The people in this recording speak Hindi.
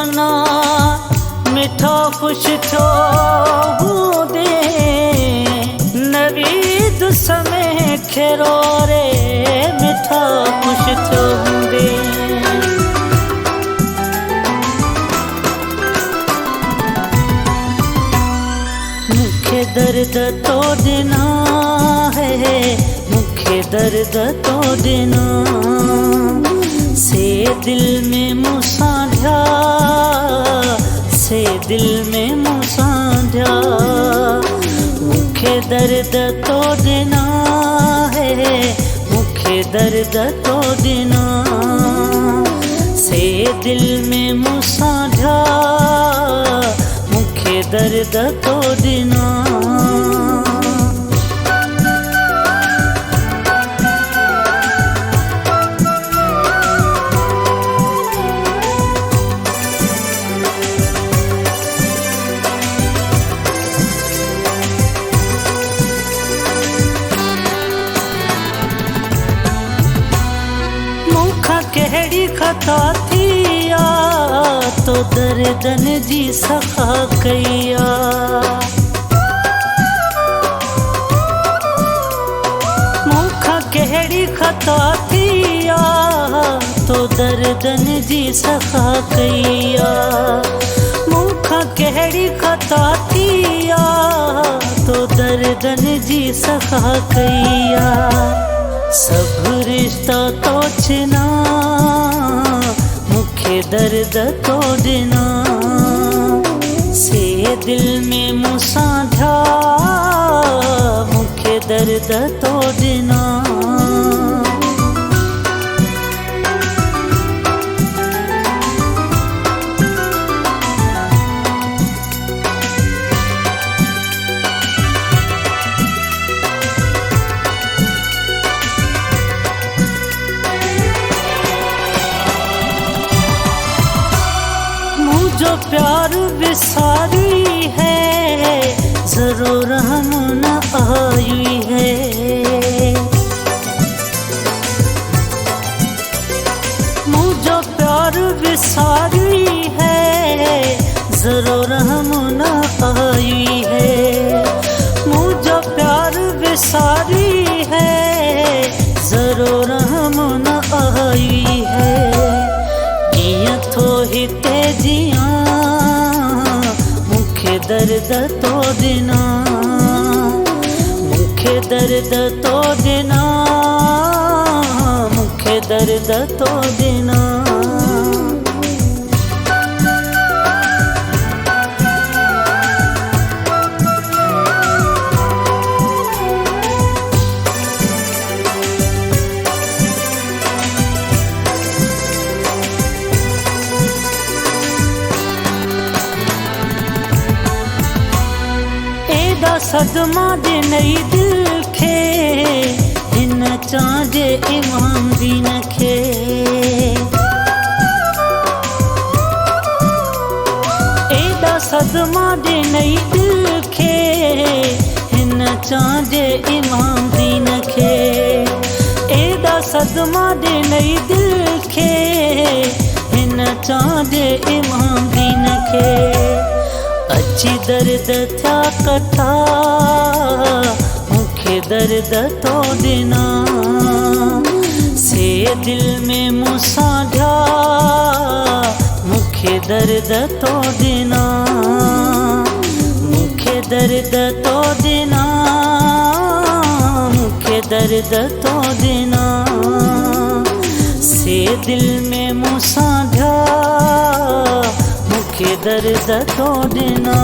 मना मिठा खुश थो हूंदे नवीद समय खेरो रे मिठा खुश थो हूंदे मुखे दर्द तो देना है मुखे दर्द तो देना से दिल में मुसांध्या से दिल में मुसांध्या मुखे दर्द तो देना है मुखे दर्द तो देना से दिल में मुसांध्या मुखे दर्द तो देना कहिड़ी खता थिया तो दर्दन जी सखा कया मूंखा कहिड़ी खता थिया तो दर्दन जी सखा कया मूंखा कहिड़ी खता थिया तो दर्दन जी सखा कया सब रिश्ता तो छिना मुखे दर्द तो देना से दिल में मुसांध्या मुखे दर्द तो देना जो प्यार विसारी है जरूर हम न आई है मुझे प्यार विसारी है जरूर हम न आई है मुझे प्यार विसारी है जरूर हम न आई है थो हिते जिया मुखे दर्द तो देना मुखे दर्द तो देना मुखे दर्द तो देना सदमा दे नई दिल खे हिन चांजे इमाम दीन खे एदा सदमा दे नई दिल खे हिन चांजे इमाम दीन खे एदा सदमा दे नई दिल खे हिन चांजे इमाम दीन खे अची दर्द थया कथा मुखे दर्द तो देना से दिल में मुसांध्या मुखे दर्द तो देना मुखे दर्द तो देना मुखे दर्द तो देना से दिल में मुसांध्या मुखे दर्द तो देना।